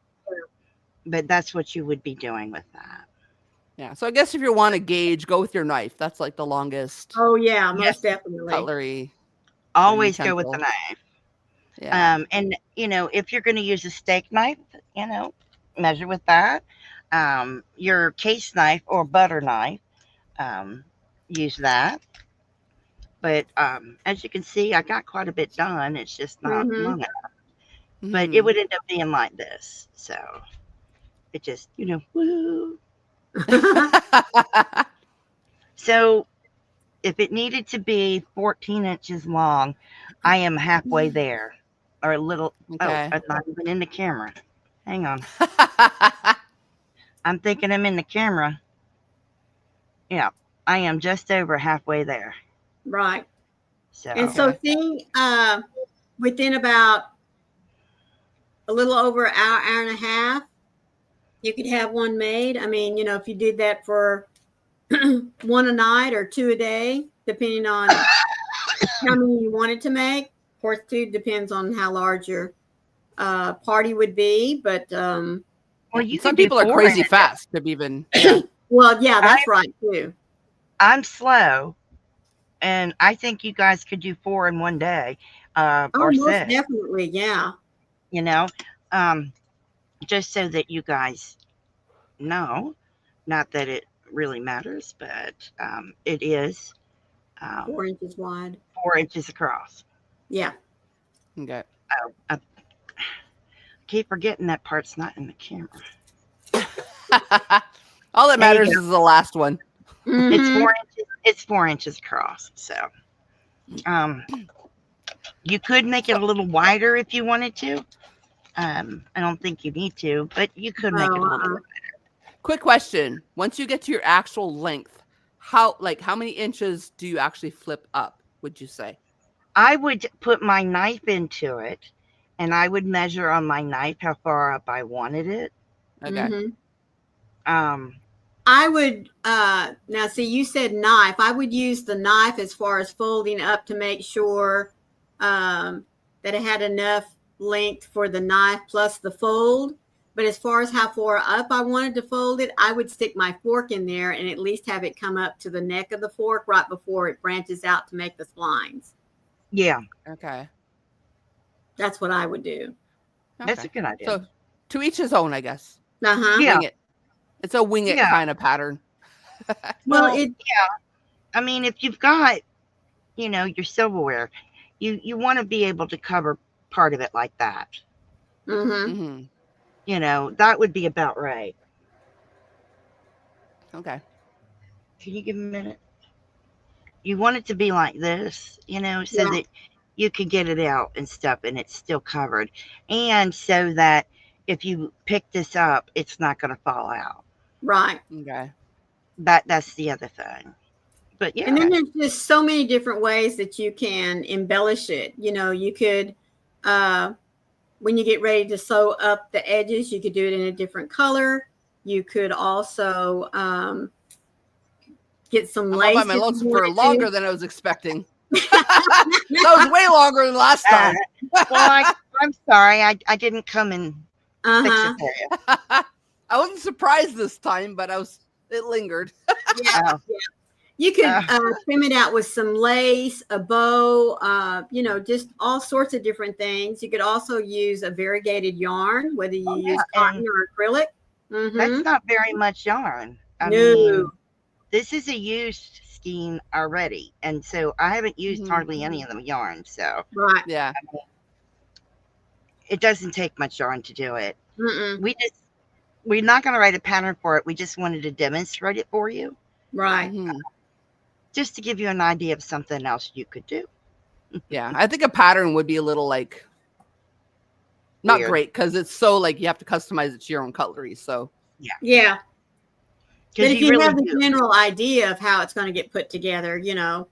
But that's what you would be doing with that. Yeah. So I guess if you want to gauge, go with your knife. That's like the longest Oh yeah, most Yes. definitely. cutlery. Always go with the utensil. knife. Yeah. And you know, if you're going to use a steak knife, you know, measure with that. Your case knife or butter knife, use that. But as you can see, I got quite a bit done. It's just not Mhm. long enough. But it would end up being like this. So it just, you know, woo. So if it needed to be 14 inches long, I am halfway there. Or a little, Okay. I'm not even in the camera. Hang on. I'm thinking I'm in the camera. Yeah, I am just over halfway there. Right. So, And so Okay. see, within about a little over an hour, hour and a half, you could have one made. I mean, you know, if you did that for one a night or two a day, depending on how many you wanted to make. Of course, too, depends on how large your party would be. But well, you Some could do people are 4 crazy in a day. fast to even. Yeah. well, yeah, that's right too. I'm slow, and I think you guys could do 4 in one day, Oh, or most 6. definitely, yeah. You know, just so that you guys know, not that it really matters, but it is 4 inches wide. 4 inches across. Yeah. Okay. Oh, I keep forgetting that part's not in the camera. All that There you matters go. is the last one. It's Mhm. 4 inches. It's 4 inches across. So, you could make it a little wider if you wanted to. I don't think you need to, but you could make it a little wider. Quick question. Once you get to your actual length, how many inches do you actually flip up, would you say? I would put my knife into it, and I would measure on my knife how far up I wanted it. Okay. Mhm. I would now see you said knife. I would use the knife as far as folding up to make sure that that it had enough length for the knife plus the fold. But as far as how far up I wanted to fold it, I would stick my fork in there and at least have it come up to the neck of the fork right before it branches out to make the splines. Yeah. Okay. That's what I would do. That's a good idea. So to each his own, I guess. Uh-huh. Yeah. Wing it. It's a wing it kind of pattern. Well, I mean, if you've got, your silverware, you want to be able to cover part of it like that. That would be about right. Okay. Can you give me a minute? You want it to be like this, so that you can get it out and stuff and it's still covered. And so that if you pick this up, it's not going to fall out. Right. Okay. That's the other thing. But yeah. And then there's just so many different ways that you can embellish it. You could, when you get ready to sew up the edges, you could do it in a different color. You could also get some lace. I'm on my lonesome for longer than I was expecting. That was way longer than last time. Well, I'm sorry. I didn't come and fix it for you. I wasn't surprised this time, but it lingered. Yeah. You could trim it out with some lace, a bow, just all sorts of different things. You could also use a variegated yarn, whether you use cotton or acrylic. That's not very much yarn. I No. mean, this is a used scheme already, and so I haven't used hardly any of the yarn. So right, yeah, it doesn't take much yarn to do it. Mm-mm. We're not going to write a pattern for it. We just wanted to demonstrate it for you, right. Just to give you an idea of something else you could do. Yeah, I think a pattern would be a little not weird. Great because it's so you have to customize it to your own cutlery. So yeah. But if you have the general idea of how it's going to get put together, and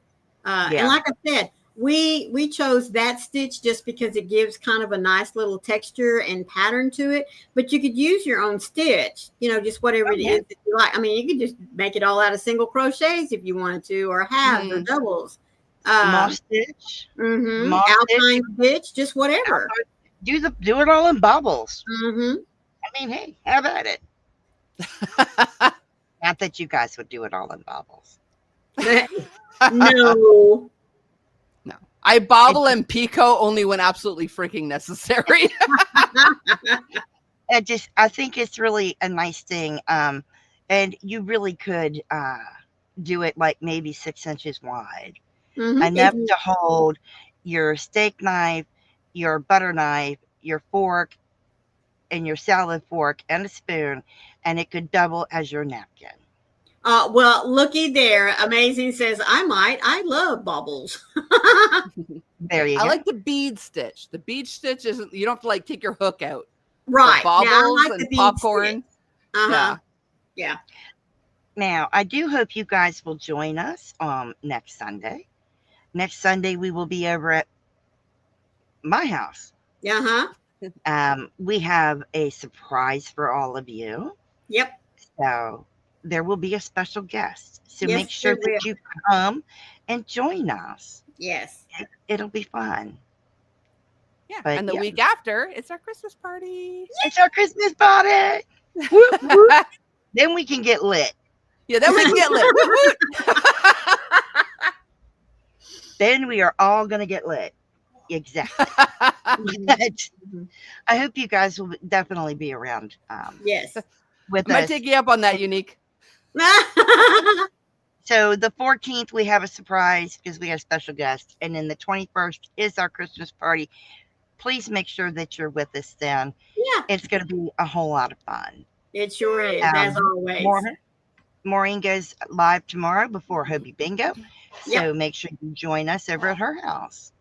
like I said, we chose that stitch just because it gives kind of a nice little texture and pattern to it. But you could use your own stitch, just whatever it is that you like. I mean, you could just make it all out of single crochets if you wanted to, or halves or doubles. Moss stitch, alpine stitch, just whatever. Do it all in bubbles. I mean, hey, have at it. Not that you guys would do it all in bobbles. No. I bobble and picot only when absolutely freaking necessary. I think it's really a nice thing. And you really could do it maybe 6 inches wide. Enough to hold your steak knife, your butter knife, your fork, and your salad fork and a spoon, and it could double as your napkin. Well, looky there. Amazing says, I love bubbles. There you go. I like the bead stitch. The bead stitch isn't, you don't have to take your hook out. Right. The bubbles and popcorn. Yeah. Now, I do hope you guys will join us next Sunday. Next Sunday, we will be over at my house. We have a surprise for all of you. Yep. So there will be a special guest. So make sure that you come and join us. Yes. It'll be fun. Yeah. But and the week after, it's our Christmas party. It's our Christmas party. Whoop, whoop. Then we can get lit. Yeah, then we can get lit. Then we are all going to get lit. Exactly. I hope you guys will definitely be around. Yes. With us. I might take you up on that, Unique. So the 14th, we have a surprise because we have special guests. And then the 21st is our Christmas party. Please make sure that you're with us then. Yeah. It's going to be a whole lot of fun. It sure is, as always. Maureen goes live tomorrow before Hobie Bingo. So make sure you join us over at her house.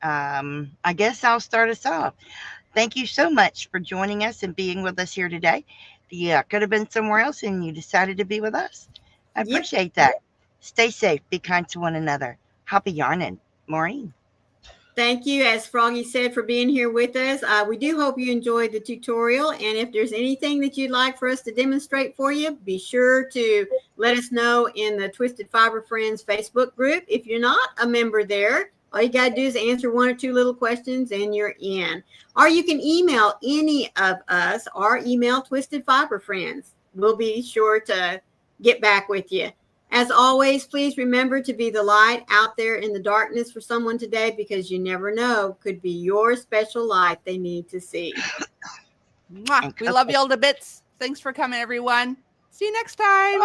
I guess I'll start us off. Thank you so much for joining us and being with us here today. Yeah, could have been somewhere else and you decided to be with us. I appreciate that. Stay safe. Be kind to one another. Happy yarning. Maureen. Thank you, as Froggy said, for being here with us. We do hope you enjoyed the tutorial. And if there's anything that you'd like for us to demonstrate for you, be sure to let us know in the Twisted Fiber Friends Facebook group. If you're not a member there, All you got to do is answer one or two little questions and you're in. Or you can email any of us or email Twisted Fiber Friends. We'll be sure to get back with you. As always, please remember to be the light out there in the darkness for someone today, because you never know, could be your special light they need to see. We love you all to bits. Thanks for coming, everyone. See you next time.